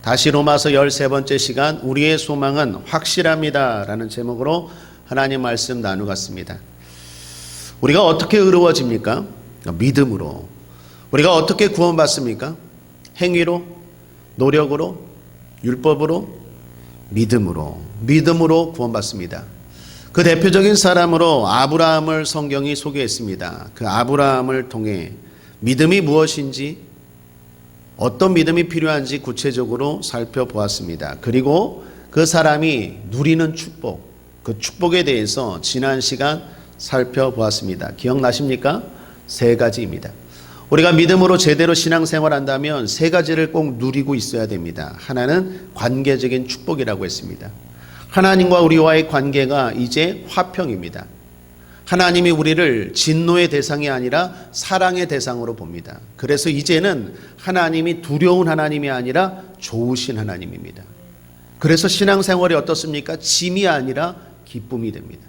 다시 로마서 13번째 시간 우리의 소망은 확실합니다 라는 제목으로 하나님 말씀 나누겠습니다. 우리가 어떻게 의로워집니까? 믿음으로. 우리가 어떻게 구원받습니까? 행위로, 노력으로, 율법으로, 믿음으로 구원받습니다. 그 대표적인 사람으로 아브라함을 성경이 소개했습니다. 그 아브라함을 통해 믿음이 무엇인지, 어떤 믿음이 필요한지 구체적으로 살펴보았습니다. 그리고 그 사람이 누리는 축복, 그 축복에 대해서 지난 시간 살펴보았습니다. 기억나십니까? 3가지입니다. 우리가 믿음으로 제대로 신앙생활 한다면 3가지를 꼭 누리고 있어야 됩니다. 하나는 관계적인 축복이라고 했습니다. 하나님과 우리와의 관계가 이제 화평입니다. 하나님이 우리를 진노의 대상이 아니라 사랑의 대상으로 봅니다. 그래서 이제는 하나님이 두려운 하나님이 아니라 좋으신 하나님입니다. 그래서 신앙생활이 어떻습니까? 짐이 아니라 기쁨이 됩니다.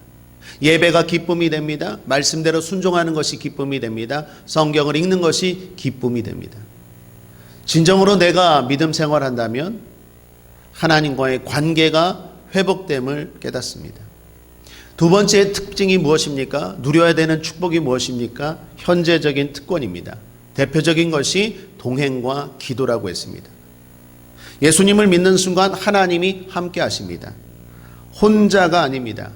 예배가 기쁨이 됩니다. 말씀대로 순종하는 것이 기쁨이 됩니다. 성경을 읽는 것이 기쁨이 됩니다. 진정으로 내가 믿음 생활한다면 하나님과의 관계가 회복됨을 깨닫습니다. 두 번째 특징이 무엇입니까? 누려야 되는 축복이 무엇입니까? 현재적인 특권입니다. 대표적인 것이 동행과 기도라고 했습니다. 예수님을 믿는 순간 하나님이 함께 하십니다. 혼자가 아닙니다.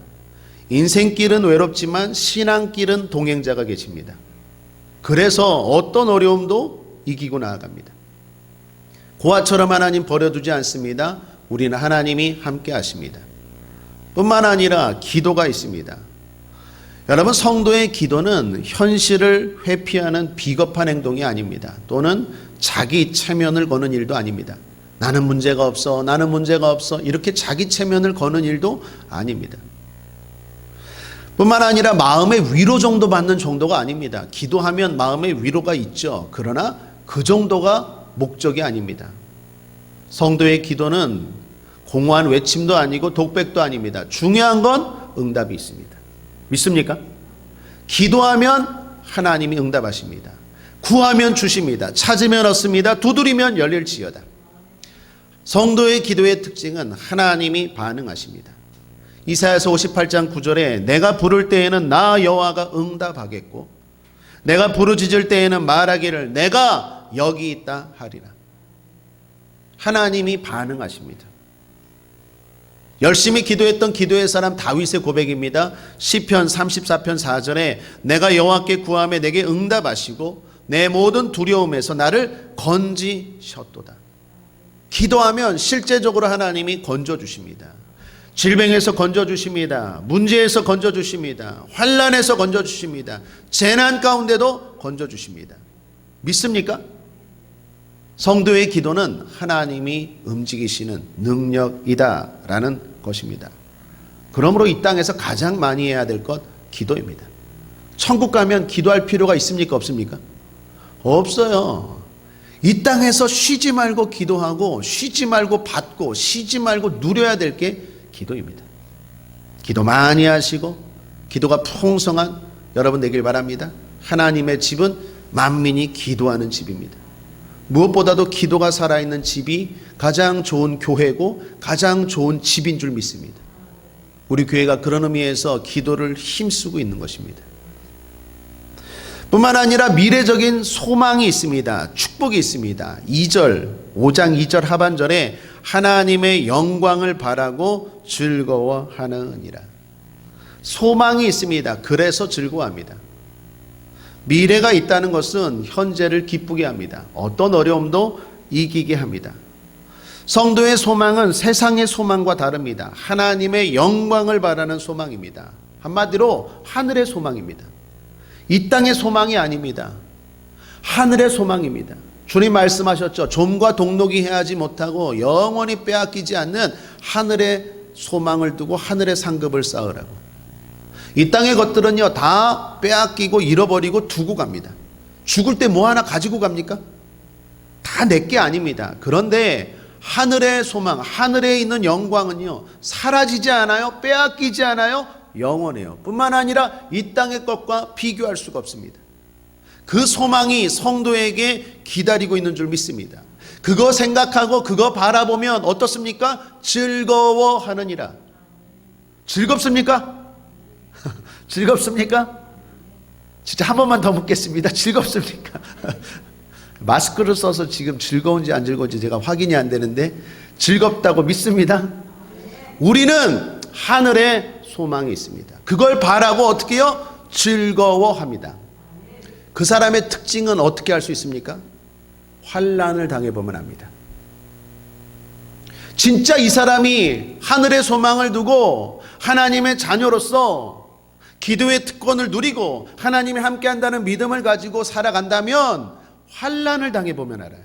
인생길은 외롭지만 신앙길은 동행자가 계십니다. 그래서 어떤 어려움도 이기고 나아갑니다. 고아처럼 하나님 버려두지 않습니다. 우리는 하나님이 함께 하십니다. 뿐만 아니라 기도가 있습니다. 여러분, 성도의 기도는 현실을 회피하는 비겁한 행동이 아닙니다. 또는 자기 체면을 거는 일도 아닙니다. 나는 문제가 없어 이렇게 자기 체면을 거는 일도 아닙니다. 뿐만 아니라 마음의 위로 정도 받는 정도가 아닙니다. 기도하면 마음의 위로가 있죠. 그러나 그 정도가 목적이 아닙니다. 성도의 기도는 공허한 외침도 아니고 독백도 아닙니다. 중요한 건 응답이 있습니다. 믿습니까? 기도하면 하나님이 응답하십니다. 구하면 주십니다. 찾으면 얻습니다. 두드리면 열릴지어다. 성도의 기도의 특징은 하나님이 반응하십니다. 이사야서 58장 9절에 내가 부를 때에는 나 여호와가 응답하겠고 내가 부르짖을 때에는 말하기를 내가 여기 있다 하리라. 하나님이 반응하십니다. 열심히 기도했던 기도의 사람 다윗의 고백입니다. 시편 34편 4절에 내가 여호와께 구하며 내게 응답하시고 내 모든 두려움에서 나를 건지셨도다. 기도하면 실제적으로 하나님이 건져주십니다. 질병에서 건져주십니다. 문제에서 건져주십니다. 환난에서 건져주십니다. 재난 가운데도 건져주십니다. 믿습니까? 성도의 기도는 하나님이 움직이시는 능력이다라는 것입니다. 그러므로 이 땅에서 가장 많이 해야 될 것 기도입니다. 천국 가면 기도할 필요가 있습니까? 없습니까? 없어요. 이 땅에서 쉬지 말고 기도하고 쉬지 말고 받고 쉬지 말고 누려야 될 게 기도입니다. 기도 많이 하시고 기도가 풍성한 여러분 되길 바랍니다. 하나님의 집은 만민이 기도하는 집입니다. 무엇보다도 기도가 살아있는 집이 가장 좋은 교회고 가장 좋은 집인 줄 믿습니다. 우리 교회가 그런 의미에서 기도를 힘쓰고 있는 것입니다. 뿐만 아니라 미래적인 소망이 있습니다. 축복이 있습니다. 5장 2절 하반절에 하나님의 영광을 바라고 즐거워하느니라. 소망이 있습니다. 그래서 즐거워합니다. 미래가 있다는 것은 현재를 기쁘게 합니다. 어떤 어려움도 이기게 합니다. 성도의 소망은 세상의 소망과 다릅니다. 하나님의 영광을 바라는 소망입니다. 한마디로 하늘의 소망입니다. 이 땅의 소망이 아닙니다. 하늘의 소망입니다. 주님 말씀하셨죠. 좀과 동록이 해하지 못하고 영원히 빼앗기지 않는 하늘의 소망을 두고 하늘의 상급을 쌓으라고. 이 땅의 것들은요 다 빼앗기고 잃어버리고 두고 갑니다. 죽을 때 뭐 하나 가지고 갑니까? 다 내게 아닙니다. 그런데 하늘의 소망, 하늘에 있는 영광은요 사라지지 않아요. 빼앗기지 않아요. 영원해요. 뿐만 아니라 이 땅의 것과 비교할 수가 없습니다. 그 소망이 성도에게 기다리고 있는 줄 믿습니다. 그거 생각하고 그거 바라보면 어떻습니까? 즐거워하느니라. 즐겁습니까? 즐겁습니까? 진짜 한 번만 더 묻겠습니다. 즐겁습니까? 마스크를 써서 지금 즐거운지 안 즐거운지 제가 확인이 안 되는데 즐겁다고 믿습니다. 우리는 하늘에 소망이 있습니다. 그걸 바라고 어떻게 해요? 즐거워합니다. 그 사람의 특징은 어떻게 알 수 있습니까? 환난을 당해보면 압니다. 진짜 이 사람이 하늘의 소망을 두고 하나님의 자녀로서 기도의 특권을 누리고 하나님이 함께한다는 믿음을 가지고 살아간다면 환난을 당해보면 알아요.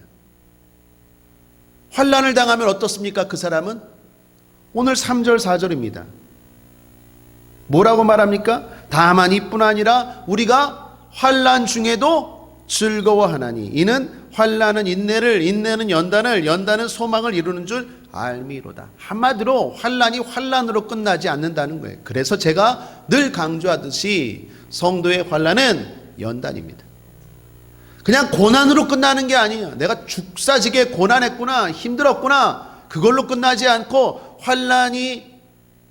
환난을 당하면 어떻습니까? 그 사람은 오늘 3절 4절입니다. 뭐라고 말합니까? 다만 이뿐 아니라 우리가 환난 중에도 즐거워하나니 이는 환난은 인내를, 인내는 연단을, 연단은 소망을 이루는 줄 알미로다. 한마디로 환난이 환난으로 끝나지 않는다는 거예요. 그래서 제가 늘 강조하듯이 성도의 환난은 연단입니다. 그냥 고난으로 끝나는 게 아니에요. 내가 죽사지게 고난했구나, 힘들었구나, 그걸로 끝나지 않고 환난이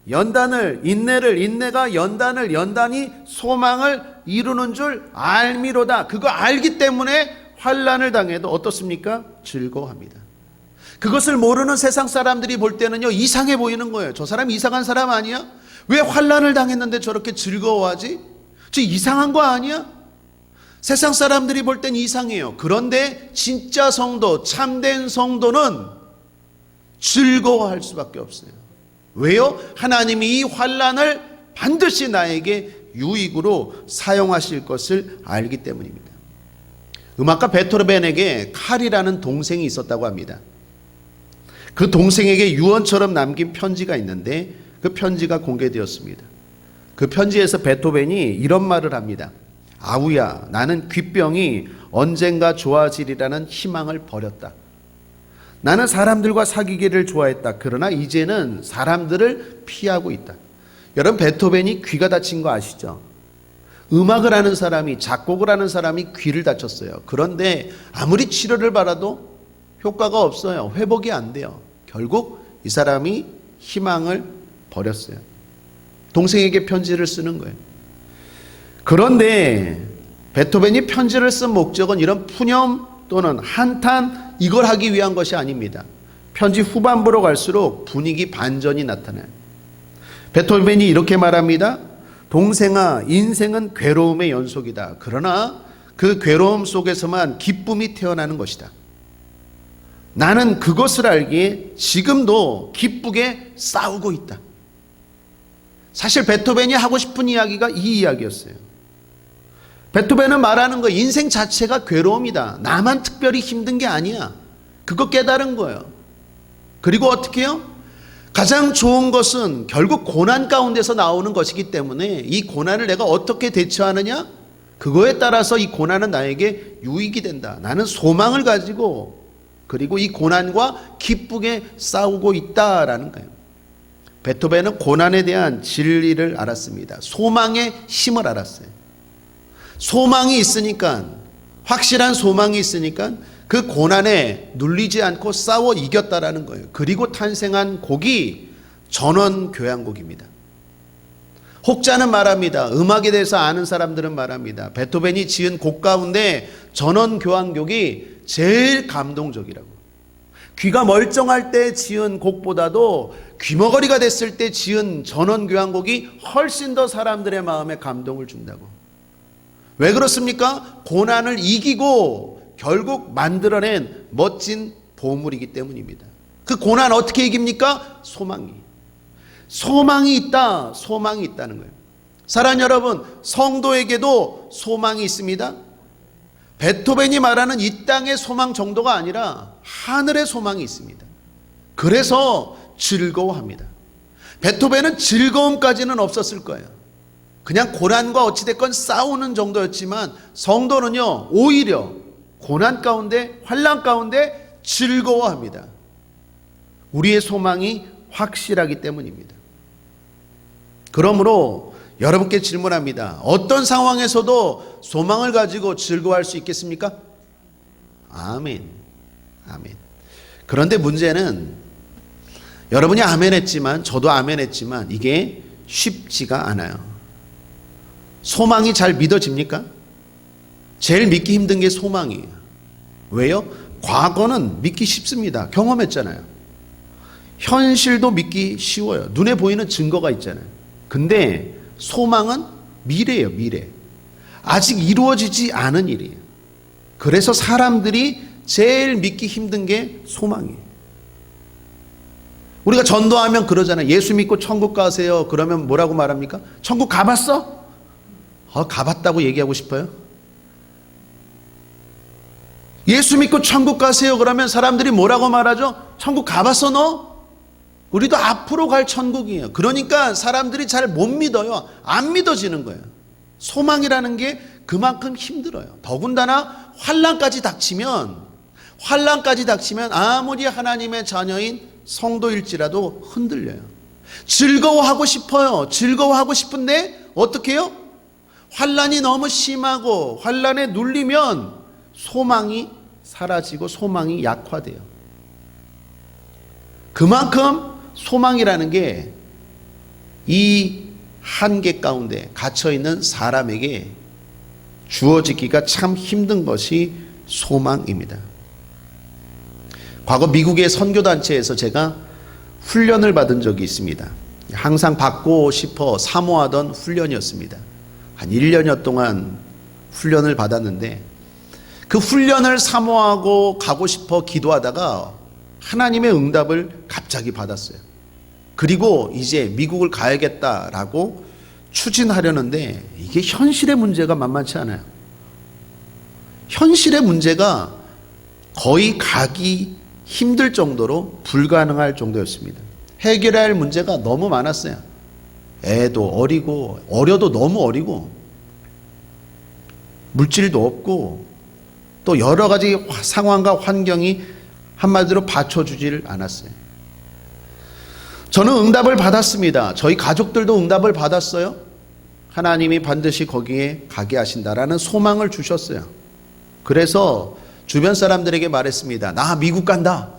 연단을, 인내를, 인내가 연단을, 연단이 소망을 이루는 줄 알미로다. 그거 알기 때문에 환난을 당해도 어떻습니까? 즐거워합니다. 그것을 모르는 세상 사람들이 볼 때는요, 이상해 보이는 거예요. 저 사람 이상한 사람 아니야? 왜 환난을 당했는데 저렇게 즐거워하지? 저 이상한 거 아니야? 세상 사람들이 볼 땐 이상해요. 그런데 진짜 성도, 참된 성도는 즐거워할 수밖에 없어요. 왜요? 하나님이 이 환난을 반드시 나에게 유익으로 사용하실 것을 알기 때문입니다. 음악가 베토벤에게 칼이라는 동생이 있었다고 합니다. 그 동생에게 유언처럼 남긴 편지가 있는데 그 편지가 공개되었습니다. 그 편지에서 베토벤이 이런 말을 합니다. 아우야, 나는 귓병이 언젠가 좋아지리라는 희망을 버렸다. 나는 사람들과 사귀기를 좋아했다. 그러나 이제는 사람들을 피하고 있다. 여러분, 베토벤이 귀가 다친 거 아시죠? 음악을 하는 사람이, 작곡을 하는 사람이 귀를 다쳤어요. 그런데 아무리 치료를 받아도 효과가 없어요. 회복이 안 돼요. 결국 이 사람이 희망을 버렸어요. 동생에게 편지를 쓰는 거예요. 그런데 베토벤이 편지를 쓴 목적은 이런 푸념 또는 한탄 이걸 하기 위한 것이 아닙니다. 편지 후반부로 갈수록 분위기 반전이 나타나요. 베토벤이 이렇게 말합니다. 동생아, 인생은 괴로움의 연속이다. 그러나 그 괴로움 속에서만 기쁨이 태어나는 것이다. 나는 그것을 알기에 지금도 기쁘게 싸우고 있다. 사실 베토벤이 하고 싶은 이야기가 이 이야기였어요. 베토벤은 말하는 거 인생 자체가 괴로움이다. 나만 특별히 힘든 게 아니야. 그거 깨달은 거예요. 그리고 어떻게 해요? 가장 좋은 것은 결국 고난 가운데서 나오는 것이기 때문에 이 고난을 내가 어떻게 대처하느냐? 그거에 따라서 이 고난은 나에게 유익이 된다. 나는 소망을 가지고 그리고 이 고난과 기쁘게 싸우고 있다라는 거예요. 베토벤은 고난에 대한 진리를 알았습니다. 소망의 힘을 알았어요. 소망이 있으니까, 확실한 소망이 있으니까 그 고난에 눌리지 않고 싸워 이겼다라는 거예요. 그리고 탄생한 곡이 전원교향곡입니다. 혹자는 말합니다. 음악에 대해서 아는 사람들은 말합니다. 베토벤이 지은 곡 가운데 전원교향곡이 제일 감동적이라고. 귀가 멀쩡할 때 지은 곡보다도 귀머거리가 됐을 때 지은 전원교향곡이 훨씬 더 사람들의 마음에 감동을 준다고. 왜 그렇습니까? 고난을 이기고 결국 만들어낸 멋진 보물이기 때문입니다. 그 고난 어떻게 이깁니까? 소망이 있다. 소망이 있다는 거예요. 사랑하는 여러분, 성도에게도 소망이 있습니다. 베토벤이 말하는 이 땅의 소망 정도가 아니라 하늘의 소망이 있습니다. 그래서 즐거워합니다. 베토벤은 즐거움까지는 없었을 거예요. 그냥 고난과 어찌됐건 싸우는 정도였지만 성도는요, 오히려 고난 가운데, 환난 가운데 즐거워합니다. 우리의 소망이 확실하기 때문입니다. 그러므로 여러분께 질문합니다. 어떤 상황에서도 소망을 가지고 즐거워할 수 있겠습니까? 아멘. 아멘. 그런데 문제는 여러분이 아멘 했지만 저도 아멘 했지만 이게 쉽지가 않아요. 소망이 잘 믿어집니까? 제일 믿기 힘든 게 소망이에요. 왜요? 과거는 믿기 쉽습니다. 경험했잖아요. 현실도 믿기 쉬워요. 눈에 보이는 증거가 있잖아요. 근데 소망은 미래예요, 미래. 아직 이루어지지 않은 일이에요. 그래서 사람들이 제일 믿기 힘든 게 소망이에요. 우리가 전도하면 그러잖아요. 예수 믿고 천국 가세요. 그러면 뭐라고 말합니까? 천국 가봤어? 가봤다고 얘기하고 싶어요? 예수 믿고 천국 가세요. 그러면 사람들이 뭐라고 말하죠? 천국 가봤어 너? 우리도 앞으로 갈 천국이에요. 그러니까 사람들이 잘 못 믿어요. 안 믿어지는 거예요. 소망이라는 게 그만큼 힘들어요. 더군다나 환난까지 닥치면 아무리 하나님의 자녀인 성도일지라도 흔들려요. 즐거워하고 싶어요. 즐거워하고 싶은데 어떻게 해요? 환난이 너무 심하고 환난에 눌리면 소망이 사라지고 소망이 약화돼요. 그만큼 소망이라는 게 이 한계 가운데 갇혀있는 사람에게 주어지기가 참 힘든 것이 소망입니다. 과거 미국의 선교단체에서 제가 훈련을 받은 적이 있습니다. 항상 받고 싶어 사모하던 훈련이었습니다. 한 1년여 동안 훈련을 받았는데 그 훈련을 사모하고 가고 싶어 기도하다가 하나님의 응답을 갑자기 받았어요. 그리고 이제 미국을 가야겠다라고 추진하려는데 이게 현실의 문제가 만만치 않아요. 현실의 문제가 거의 가기 힘들 정도로 불가능할 정도였습니다. 해결할 문제가 너무 많았어요. 애도 어리고 어려도 너무 어리고 물질도 없고 또 여러 가지 상황과 환경이 한마디로 받쳐주지를 않았어요. 저는 응답을 받았습니다. 저희 가족들도 응답을 받았어요. 하나님이 반드시 거기에 가게 하신다라는 소망을 주셨어요. 그래서 주변 사람들에게 말했습니다. 나 미국 간다.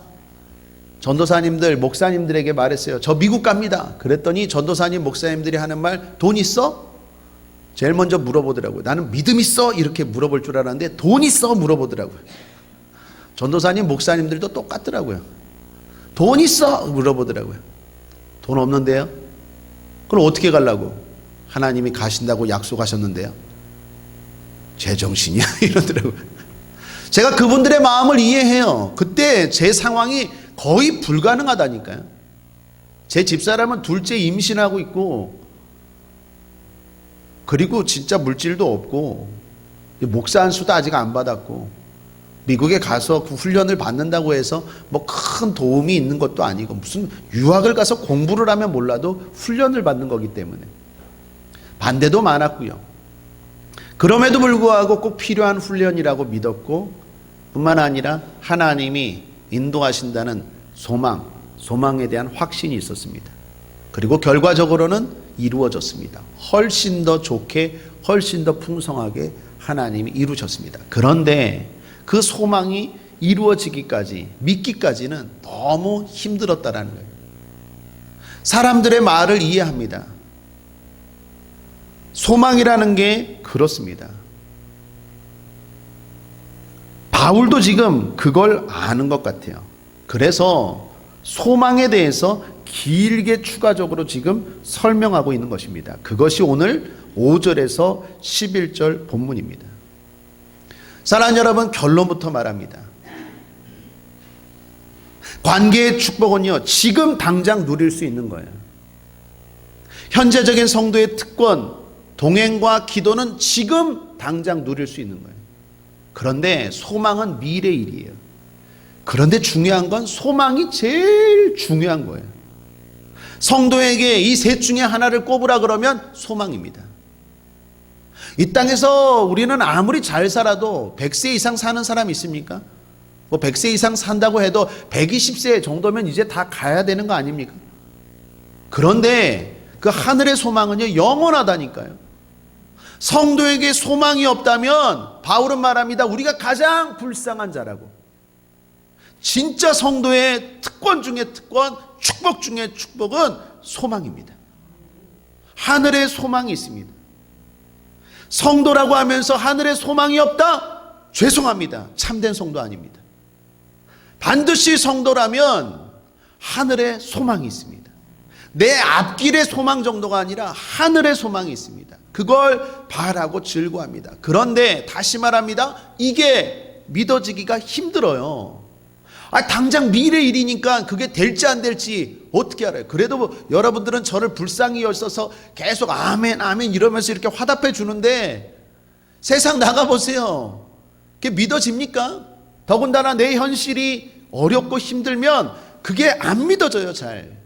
전도사님들, 목사님들에게 말했어요. 저 미국 갑니다. 그랬더니 전도사님, 목사님들이 하는 말, 돈 있어? 제일 먼저 물어보더라고요. 나는 믿음 있어? 이렇게 물어볼 줄 알았는데 돈 있어? 물어보더라고요. 전도사님, 목사님들도 똑같더라고요. 돈 있어? 물어보더라고요. 돈 없는데요? 그럼 어떻게 가려고? 하나님이 가신다고 약속하셨는데요. 제정신이야? 이러더라고요. 제가 그분들의 마음을 이해해요. 그때 제 상황이 거의 불가능하다니까요. 제 집사람은 둘째 임신하고 있고 그리고 진짜 물질도 없고 목사 안수도 아직 안 받았고 미국에 가서 그 훈련을 받는다고 해서 뭐 큰 도움이 있는 것도 아니고 무슨 유학을 가서 공부를 하면 몰라도 훈련을 받는 거기 때문에 반대도 많았고요. 그럼에도 불구하고 꼭 필요한 훈련이라고 믿었고 뿐만 아니라 하나님이 인도하신다는 소망에 대한 확신이 있었습니다. 그리고 결과적으로는 이루어졌습니다. 훨씬 더 좋게 훨씬 더 풍성하게 하나님이 이루셨습니다. 그런데 그 소망이 이루어지기까지 믿기까지는 너무 힘들었다라는 거예요. 사람들의 말을 이해합니다. 소망이라는 게 그렇습니다. 바울도 지금 그걸 아는 것 같아요. 그래서 소망에 대해서 길게 추가적으로 지금 설명하고 있는 것입니다. 그것이 오늘 5절에서 11절 본문입니다. 사랑하는 여러분, 결론부터 말합니다. 관계의 축복은요, 지금 당장 누릴 수 있는 거예요. 현재적인 성도의 특권, 동행과 기도는 지금 당장 누릴 수 있는 거예요. 그런데 소망은 미래 일이에요. 그런데 중요한 건 소망이 제일 중요한 거예요. 성도에게 이 셋 중에 하나를 꼽으라 그러면 소망입니다. 이 땅에서 우리는 아무리 잘 살아도 100세 이상 사는 사람 있습니까? 뭐 100세 이상 산다고 해도 120세 정도면 이제 다 가야 되는 거 아닙니까? 그런데 그 하늘의 소망은요, 영원하다니까요. 성도에게 소망이 없다면 바울은 말합니다. 우리가 가장 불쌍한 자라고. 진짜 성도의 특권 중에 특권, 축복 중에 축복은 소망입니다. 하늘의 소망이 있습니다. 성도라고 하면서 하늘의 소망이 없다? 죄송합니다. 참된 성도 아닙니다. 반드시 성도라면 하늘의 소망이 있습니다. 내 앞길의 소망 정도가 아니라 하늘의 소망이 있습니다. 그걸 바라고 즐거워합니다. 그런데 다시 말합니다. 이게 믿어지기가 힘들어요. 당장 미래 일이니까 그게 될지 안 될지 어떻게 알아요? 그래도 여러분들은 저를 불쌍히 여셔서 계속 아멘 아멘 이러면서 이렇게 화답해 주는데 세상 나가보세요. 그게 믿어집니까? 더군다나 내 현실이 어렵고 힘들면 그게 안 믿어져요. 잘.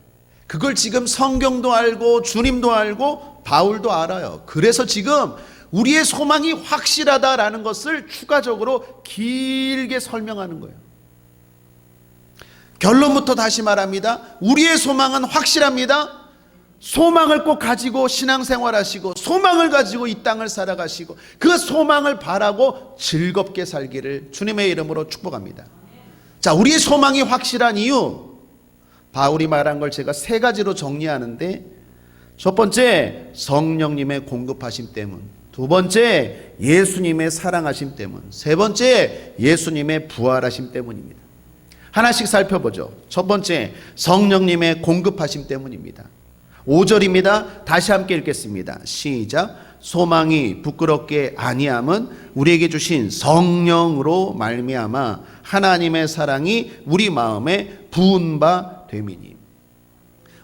그걸 지금 성경도 알고 주님도 알고 바울도 알아요. 그래서 지금 우리의 소망이 확실하다라는 것을 추가적으로 길게 설명하는 거예요. 결론부터 다시 말합니다. 우리의 소망은 확실합니다. 소망을 꼭 가지고 신앙생활 하시고 소망을 가지고 이 땅을 살아가시고 그 소망을 바라고 즐겁게 살기를 주님의 이름으로 축복합니다. 자, 우리의 소망이 확실한 이유, 바울이 말한 걸 제가 세 가지로 정리하는데, 첫 번째 성령님의 공급하심 때문, 두 번째 예수님의 사랑하심 때문, 세 번째 예수님의 부활하심 때문입니다. 하나씩 살펴보죠. 첫 번째 성령님의 공급하심 때문입니다. 5절입니다. 다시 함께 읽겠습니다. 시작. 소망이 부끄럽게 아니함은 우리에게 주신 성령으로 말미암아 하나님의 사랑이 우리 마음에 부은 바 됨이니.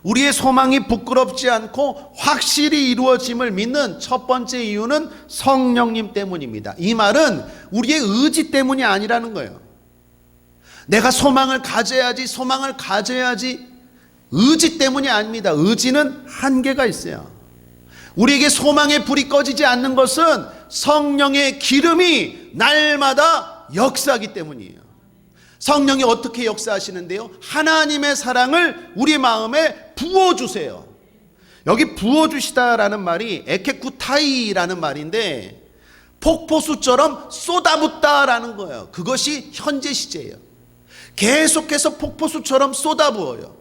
우리의 소망이 부끄럽지 않고 확실히 이루어짐을 믿는 첫 번째 이유는 성령님 때문입니다. 이 말은 우리의 의지 때문이 아니라는 거예요. 내가 소망을 가져야지, 소망을 가져야지, 의지 때문이 아닙니다. 의지는 한계가 있어요. 우리에게 소망의 불이 꺼지지 않는 것은 성령의 기름이 날마다 역사하기 때문이에요. 성령이 어떻게 역사하시는데요? 하나님의 사랑을 우리 마음에 부어주세요. 여기 부어주시다라는 말이 에케쿠타이라는 말인데 폭포수처럼 쏟아붓다라는 거예요. 그것이 현재 시제예요. 계속해서 폭포수처럼 쏟아부어요.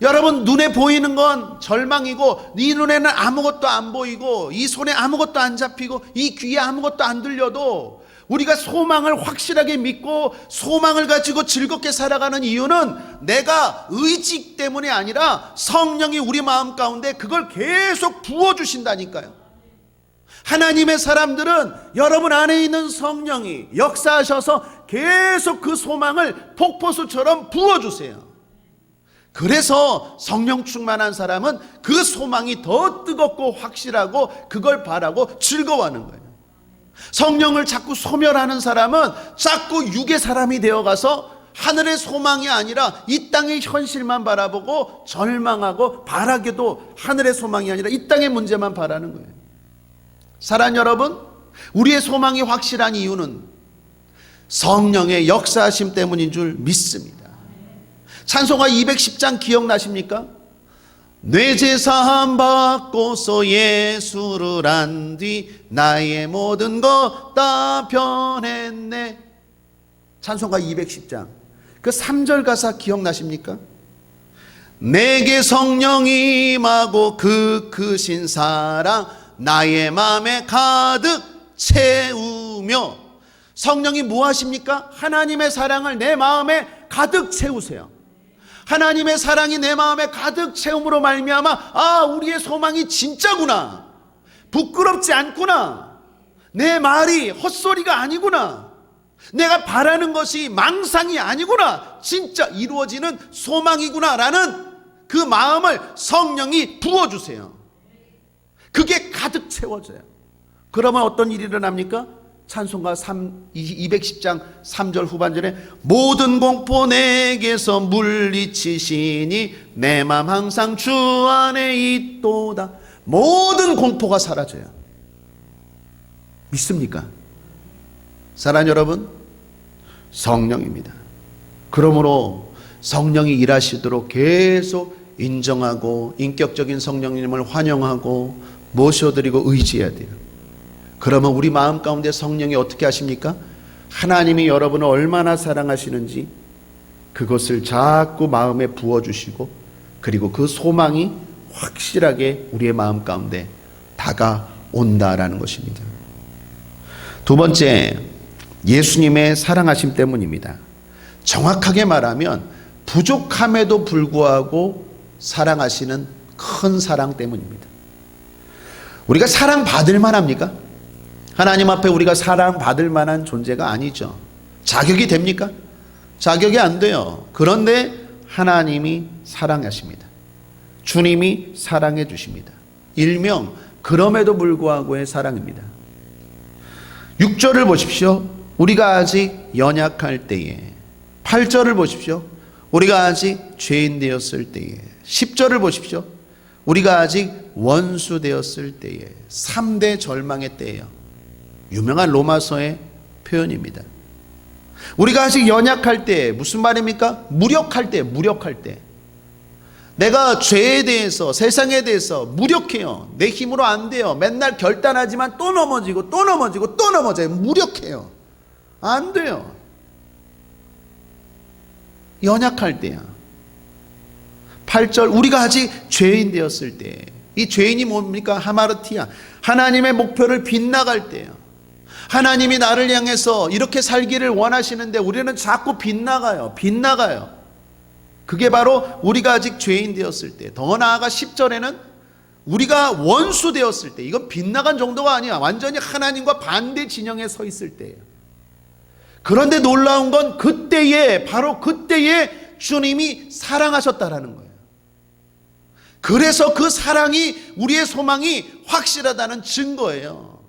여러분, 눈에 보이는 건 절망이고 네 눈에는 아무것도 안 보이고 이 손에 아무것도 안 잡히고 이 귀에 아무것도 안 들려도 우리가 소망을 확실하게 믿고 소망을 가지고 즐겁게 살아가는 이유는 내가 의지 때문이 아니라 성령이 우리 마음 가운데 그걸 계속 부어주신다니까요. 하나님의 사람들은 여러분 안에 있는 성령이 역사하셔서 계속 그 소망을 폭포수처럼 부어주세요. 그래서 성령 충만한 사람은 그 소망이 더 뜨겁고 확실하고 그걸 바라고 즐거워하는 거예요. 성령을 자꾸 소멸하는 사람은 자꾸 육의 사람이 되어가서 하늘의 소망이 아니라 이 땅의 현실만 바라보고 절망하고 바라게도 하늘의 소망이 아니라 이 땅의 문제만 바라는 거예요. 사랑하는 여러분, 우리의 소망이 확실한 이유는 성령의 역사하심 때문인 줄 믿습니다. 찬송가 210장 기억나십니까? 내 제사함 받고서 예수를 안 뒤 나의 모든 것 다 변했네. 찬송가 210장 그 3절 가사 기억나십니까? 내게 성령이 임하고 그 크신 사랑 나의 마음에 가득 채우며. 성령이 뭐 하십니까? 하나님의 사랑을 내 마음에 가득 채우세요. 하나님의 사랑이 내 마음에 가득 채움으로 말미암아 우리의 소망이 진짜구나, 부끄럽지 않구나, 내 말이 헛소리가 아니구나, 내가 바라는 것이 망상이 아니구나, 진짜 이루어지는 소망이구나 라는 그 마음을 성령이 부어주세요. 그게 가득 채워져요. 그러면 어떤 일이 일어납니까? 찬송가 210장 3절 후반절에 모든 공포 내게서 물리치시니 내 맘 항상 주 안에 있도다. 모든 공포가 사라져요. 믿습니까? 사랑하는 여러분, 성령입니다. 그러므로 성령이 일하시도록 계속 인정하고 인격적인 성령님을 환영하고 모셔드리고 의지해야 돼요. 그러면 우리 마음 가운데 성령이 어떻게 하십니까? 하나님이 여러분을 얼마나 사랑하시는지 그것을 자꾸 마음에 부어주시고, 그리고 그 소망이 확실하게 우리의 마음 가운데 다가온다라는 것입니다. 두 번째, 예수님의 사랑하심 때문입니다. 정확하게 말하면 부족함에도 불구하고 사랑하시는 큰 사랑 때문입니다. 우리가 사랑받을 만합니까? 하나님 앞에 우리가 사랑받을 만한 존재가 아니죠. 자격이 됩니까? 자격이 안 돼요. 그런데 하나님이 사랑하십니다. 주님이 사랑해 주십니다. 일명 그럼에도 불구하고의 사랑입니다. 6절을 보십시오. 우리가 아직 연약할 때에. 8절을 보십시오. 우리가 아직 죄인 되었을 때에. 10절을 보십시오. 우리가 아직 원수 되었을 때에. 3대 절망의 때예요. 유명한 로마서의 표현입니다. 우리가 아직 연약할 때, 무슨 말입니까? 무력할 때, 무력할 때. 내가 죄에 대해서, 세상에 대해서 무력해요. 내 힘으로 안 돼요. 맨날 결단하지만 또 넘어지고 또 넘어지고 또 넘어져요. 무력해요. 안 돼요. 연약할 때야. 8절, 우리가 아직 죄인 되었을 때. 이 죄인이 뭡니까? 하마르티아. 하나님의 목표를 빗나갈 때예요. 하나님이 나를 향해서 이렇게 살기를 원하시는데 우리는 자꾸 빗나가요. 빗나가요. 그게 바로 우리가 아직 죄인 되었을 때. 더 나아가 10절에는 우리가 원수 되었을 때. 이건 빗나간 정도가 아니야. 완전히 하나님과 반대 진영에 서 있을 때예요. 그런데 놀라운 건 그때에, 바로 그때에 주님이 사랑하셨다라는 거예요. 그래서 그 사랑이, 우리의 소망이 확실하다는 증거예요.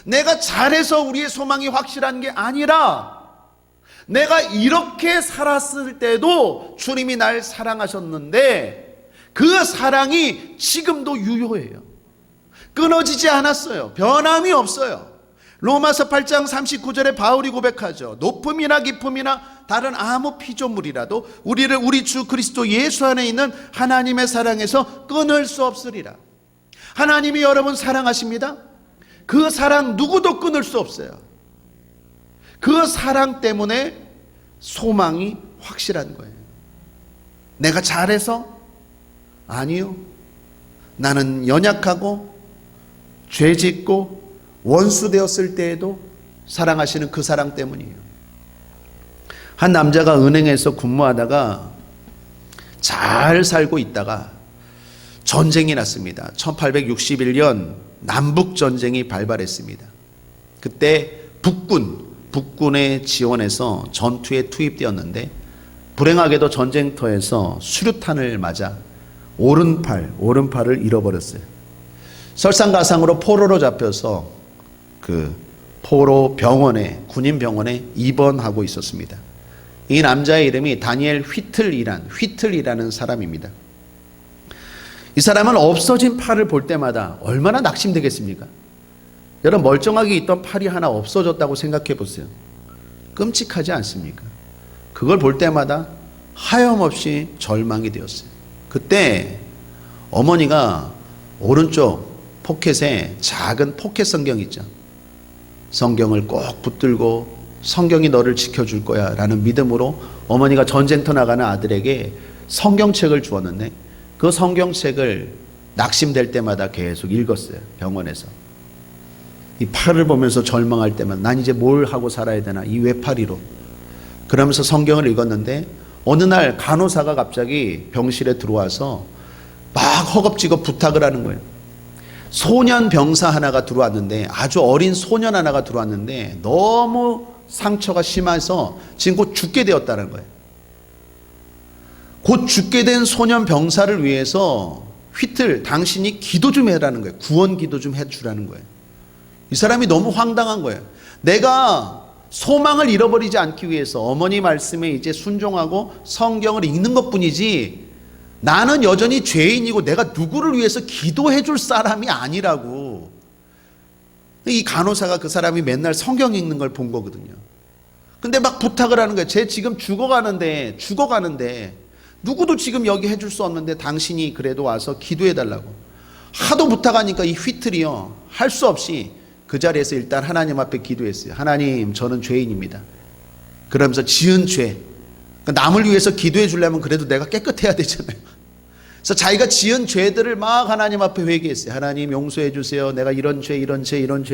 내가 잘해서 우리의 소망이 확실한 게 아니라 내가 이렇게 살았을 때도 주님이 날 사랑하셨는데 그 사랑이 지금도 유효해요. 끊어지지 않았어요. 변함이 없어요. 로마서 8장 39절에 바울이 고백하죠. 높음이나 깊음이나 다른 아무 피조물이라도 우리를 우리 주 그리스도 예수 안에 있는 하나님의 사랑에서 끊을 수 없으리라. 하나님이 여러분 사랑하십니다. 그 사랑 누구도 끊을 수 없어요. 그 사랑 때문에 소망이 확실한 거예요. 내가 잘해서? 아니요. 나는 연약하고 죄짓고 원수 되었을 때에도 사랑하시는 그 사랑 때문이에요. 한 남자가 은행에서 근무하다가 잘 살고 있다가 전쟁이 났습니다. 1861년 남북전쟁이 발발했습니다. 그때 북군의 지원해서 전투에 투입되었는데 불행하게도 전쟁터에서 수류탄을 맞아 오른팔을 잃어버렸어요. 설상가상으로 포로로 잡혀서 그 포로 병원에, 군인 병원에 입원하고 있었습니다. 이 남자의 이름이 다니엘 휘틀이라는 사람입니다. 이 사람은 없어진 팔을 볼 때마다 얼마나 낙심되겠습니까? 여러분, 멀쩡하게 있던 팔이 하나 없어졌다고 생각해 보세요. 끔찍하지 않습니까? 그걸 볼 때마다 하염없이 절망이 되었어요. 그때 어머니가 오른쪽 포켓에 작은 포켓 성경 있죠. 성경을 꼭 붙들고 성경이 너를 지켜줄 거야 라는 믿음으로 어머니가 전쟁터 나가는 아들에게 성경책을 주었는데 그 성경책을 낙심될 때마다 계속 읽었어요. 병원에서. 이 팔을 보면서 절망할 때만 난 이제 뭘 하고 살아야 되나, 이 외팔이로. 그러면서 성경을 읽었는데 어느 날 간호사가 갑자기 병실에 들어와서 막 허겁지겁 부탁을 하는 거예요. 소년 병사 하나가 들어왔는데, 아주 어린 소년 하나가 들어왔는데 너무 상처가 심해서 지금 곧 죽게 되었다는 거예요. 곧 죽게 된 소년 병사를 위해서 당신이 기도 좀 해라는 거예요. 구원 기도 좀 해주라는 거예요. 이 사람이 너무 황당한 거예요. 내가 소망을 잃어버리지 않기 위해서 어머니 말씀에 이제 순종하고 성경을 읽는 것뿐이지 나는 여전히 죄인이고 내가 누구를 위해서 기도해 줄 사람이 아니라고. 이 간호사가 그 사람이 맨날 성경 읽는 걸 본 거거든요. 근데 막 부탁을 하는 거예요. 쟤 지금 죽어가는데 누구도 지금 여기 해줄 수 없는데 당신이 그래도 와서 기도해달라고. 하도 부탁하니까 이 휘틀이요, 할 수 없이 그 자리에서 일단 하나님 앞에 기도했어요. 하나님, 저는 죄인입니다. 그러면서 지은 죄, 남을 위해서 기도해 주려면 그래도 내가 깨끗해야 되잖아요. 그래서 자기가 지은 죄들을 막 하나님 앞에 회개했어요. 하나님 용서해 주세요. 내가 이런 죄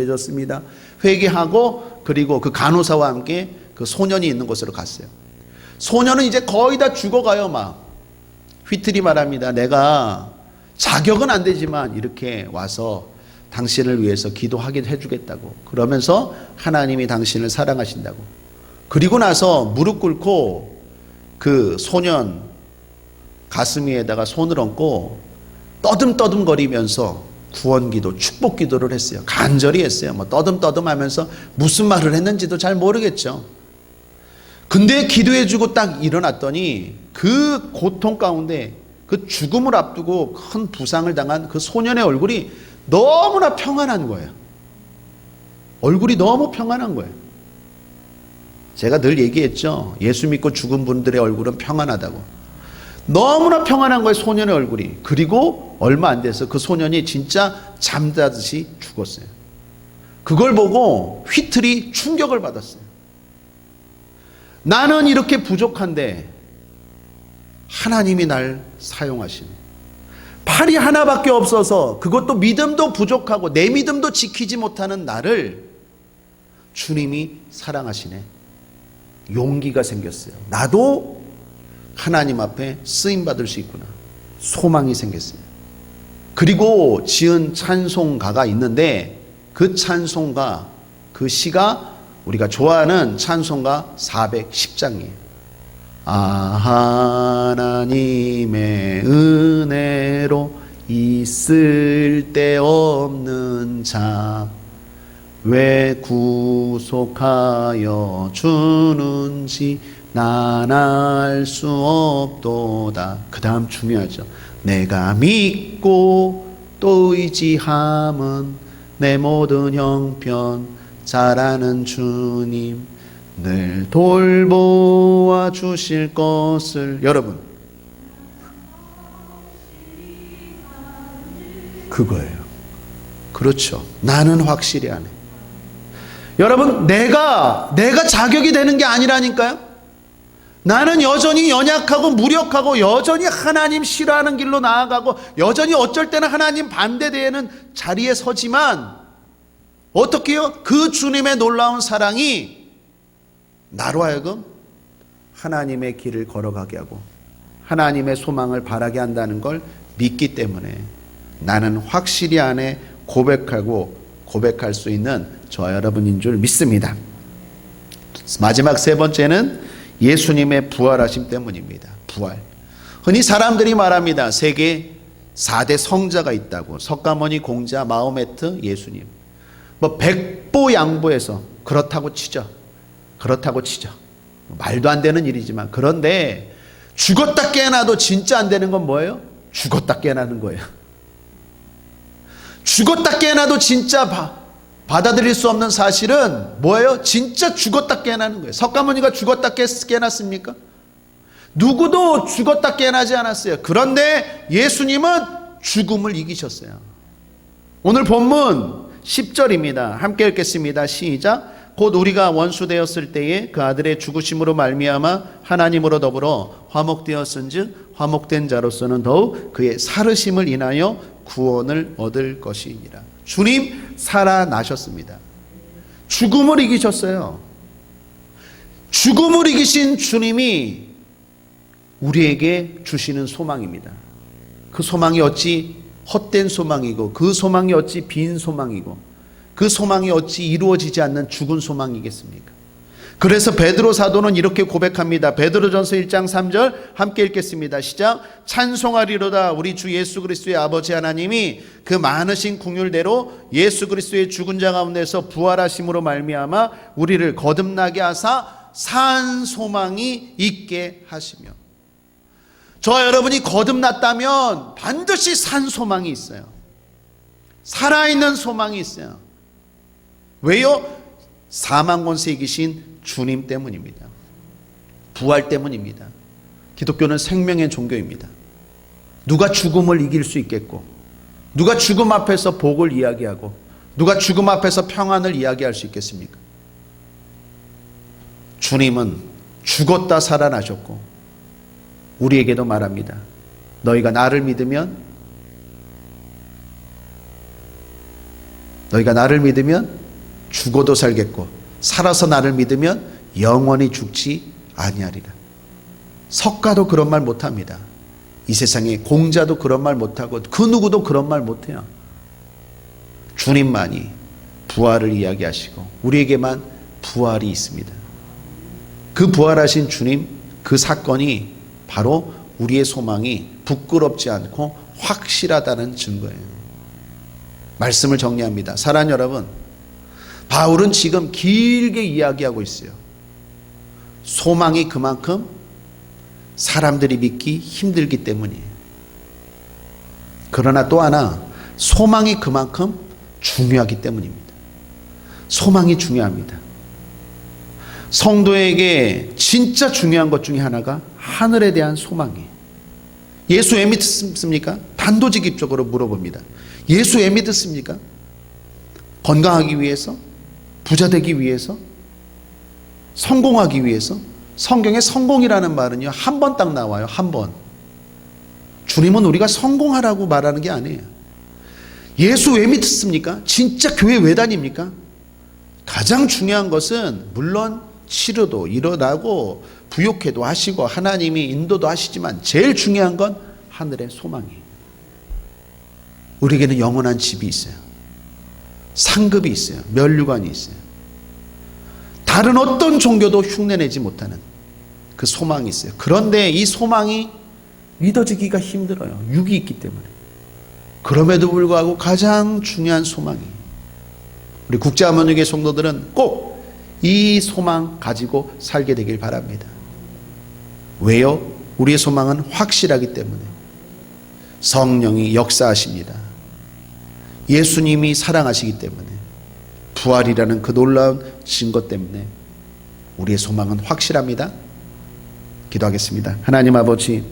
졌습니다. 회개하고, 그리고 그 간호사와 함께 그 소년이 있는 곳으로 갔어요. 소년은 이제 거의 다 죽어가요. 막 휘틀이 말합니다. 내가 자격은 안 되지만 이렇게 와서 당신을 위해서 기도하게 해주겠다고. 그러면서 하나님이 당신을 사랑하신다고. 그리고 나서 무릎 꿇고 그 소년 가슴 위에다가 손을 얹고 떠듬떠듬거리면서 구원기도, 축복기도를 했어요. 간절히 했어요. 뭐 떠듬떠듬하면서 무슨 말을 했는지도 잘 모르겠죠. 근데 기도해주고 딱 일어났더니 그 고통 가운데, 그 죽음을 앞두고 큰 부상을 당한 그 소년의 얼굴이 너무나 평안한 거예요. 얼굴이 너무 평안한 거예요. 제가 늘 얘기했죠. 예수 믿고 죽은 분들의 얼굴은 평안하다고. 너무나 평안한 거예요, 소년의 얼굴이. 그리고 얼마 안 돼서 그 소년이 진짜 잠자듯이 죽었어요. 그걸 보고 휘틀이 충격을 받았어요. 나는 이렇게 부족한데 하나님이 날 사용하시네. 팔이 하나밖에 없어서, 그것도 믿음도 부족하고 내 믿음도 지키지 못하는 나를 주님이 사랑하시네. 용기가 생겼어요. 나도 하나님 앞에 쓰임받을 수 있구나. 소망이 생겼어요. 그리고 지은 찬송가가 있는데 그 찬송가, 그 시가 우리가 좋아하는 찬송가 410장이에요. 하나님의 은혜로 있을 데 없는 자 왜 구속하여 주는지 난 알 수 없도다. 그 다음 중요하죠. 내가 믿고 또 의지함은 내 모든 형편 잘 아는 주님 늘 돌보아 주실 것을. 여러분, 그거예요. 그렇죠. 나는 확실히 안 해. 여러분, 내가 자격이 되는 게 아니라니까요. 나는 여전히 연약하고 무력하고 여전히 하나님 싫어하는 길로 나아가고 여전히 어쩔 때는 하나님 반대되는 자리에 서지만 어떻게 해요? 그 주님의 놀라운 사랑이 나로 하여금 하나님의 길을 걸어가게 하고 하나님의 소망을 바라게 한다는 걸 믿기 때문에 나는 확실히 안에 고백할 수 있는 저와 여러분인 줄 믿습니다. 마지막 세 번째는 예수님의 부활하심 때문입니다. 부활. 흔히 사람들이 말합니다. 세계 4대 성자가 있다고. 석가모니, 공자, 마호메트, 예수님. 뭐 백보양보해서 그렇다고 치죠. 말도 안 되는 일이지만, 그런데 죽었다 깨어나도 진짜 안 되는 건 뭐예요? 죽었다 깨어나는 거예요. 죽었다 깨어나도 진짜 받아들일 수 없는 사실은 뭐예요? 진짜 죽었다 깨어나는 거예요. 석가모니가 죽었다 깨어났습니까? 누구도 죽었다 깨어나지 않았어요. 그런데 예수님은 죽음을 이기셨어요. 오늘 본문 10절입니다. 함께 읽겠습니다. 시작. 곧 우리가 원수 되었을 때에 그 아들의 죽으심으로 말미암아 하나님으로 더불어 화목되었은즉 화목된 자로서는 더욱 그의 살으심을 인하여 구원을 얻을 것이니라. 주님 살아나셨습니다. 죽음을 이기셨어요. 죽음을 이기신 주님이 우리에게 주시는 소망입니다. 그 소망이 어찌 헛된 소망이고, 그 소망이 어찌 빈 소망이고, 그 소망이 어찌 이루어지지 않는 죽은 소망이겠습니까? 그래서 베드로 사도는 이렇게 고백합니다. 베드로전서 1장 3절 함께 읽겠습니다. 시작. 찬송하리로다 우리 주 예수 그리스도의 아버지 하나님이 그 많으신 긍휼대로 예수 그리스도의 죽은 자 가운데서 부활하심으로 말미암아 우리를 거듭나게 하사 산 소망이 있게 하시며. 저와 여러분이 거듭났다면 반드시 산 소망이 있어요. 살아있는 소망이 있어요. 왜요? 사망 권세 이기신 주님 때문입니다. 부활 때문입니다. 기독교는 생명의 종교입니다. 누가 죽음을 이길 수 있겠고, 누가 죽음 앞에서 복을 이야기하고, 누가 죽음 앞에서 평안을 이야기할 수 있겠습니까? 주님은 죽었다 살아나셨고 우리에게도 말합니다. 너희가 나를 믿으면 죽어도 살겠고 살아서 나를 믿으면 영원히 죽지 아니하리라. 석가도 그런 말 못합니다. 이 세상에 공자도 그런 말 못하고 그 누구도 그런 말 못해요. 주님만이 부활을 이야기하시고 우리에게만 부활이 있습니다. 그 부활하신 주님, 그 사건이 바로 우리의 소망이 부끄럽지 않고 확실하다는 증거예요. 말씀을 정리합니다. 사랑하는 여러분, 바울은 지금 길게 이야기하고 있어요. 소망이 그만큼 사람들이 믿기 힘들기 때문이에요. 그러나 또 하나, 소망이 그만큼 중요하기 때문입니다. 소망이 중요합니다. 성도에게 진짜 중요한 것 중에 하나가 하늘에 대한 소망이에요. 예수 왜 믿습니까? 단도직입적으로 물어봅니다. 예수 왜 믿습니까? 건강하기 위해서? 부자 되기 위해서? 성공하기 위해서? 성경에 성공이라는 말은요, 한 번 딱 나와요. 한 번. 주님은 우리가 성공하라고 말하는 게 아니에요. 예수 왜 믿습니까? 진짜 교회 왜 다닙니까? 가장 중요한 것은 물론 치료도 일어나고 부욕해도 하시고 하나님이 인도도 하시지만 제일 중요한 건 하늘의 소망이에요. 우리에게는 영원한 집이 있어요. 상급이 있어요. 면류관이 있어요. 다른 어떤 종교도 흉내내지 못하는 그 소망이 있어요. 그런데 이 소망이 믿어지기가 힘들어요. 육이 있기 때문에. 그럼에도 불구하고 가장 중요한 소망이에요. 우리 국제아모니교회 성도들은 꼭 이 소망 가지고 살게 되길 바랍니다. 왜요? 우리의 소망은 확실하기 때문에. 성령이 역사하십니다. 예수님이 사랑하시기 때문에. 부활이라는 그 놀라운 증거 때문에 우리의 소망은 확실합니다. 기도하겠습니다. 하나님 아버지,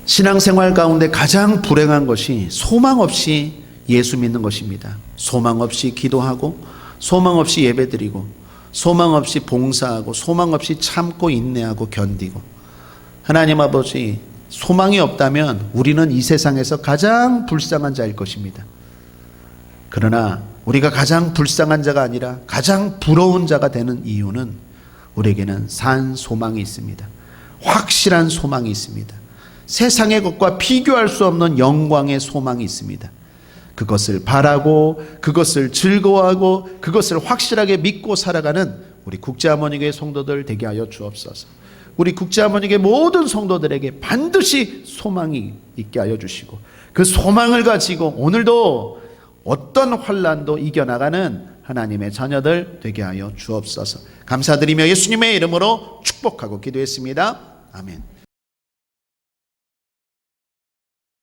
신앙생활 가운데 가장 불행한 것이 소망 없이 예수 믿는 것입니다. 소망 없이 기도하고, 소망 없이 예배드리고, 소망 없이 봉사하고, 소망 없이 참고 인내하고 견디고. 하나님 아버지, 소망이 없다면 우리는 이 세상에서 가장 불쌍한 자일 것입니다. 그러나 우리가 가장 불쌍한 자가 아니라 가장 부러운 자가 되는 이유는 우리에게는 산 소망이 있습니다. 확실한 소망이 있습니다. 세상의 것과 비교할 수 없는 영광의 소망이 있습니다. 그것을 바라고, 그것을 즐거워하고, 그것을 확실하게 믿고 살아가는 우리 국제아모니교회 성도들 되게 하여 주옵소서. 우리 국제아모니교회 모든 성도들에게 반드시 소망이 있게 하여 주시고, 그 소망을 가지고 오늘도 어떤 환난도 이겨나가는 하나님의 자녀들 되게 하여 주옵소서. 감사드리며 예수님의 이름으로 축복하고 기도했습니다. 아멘.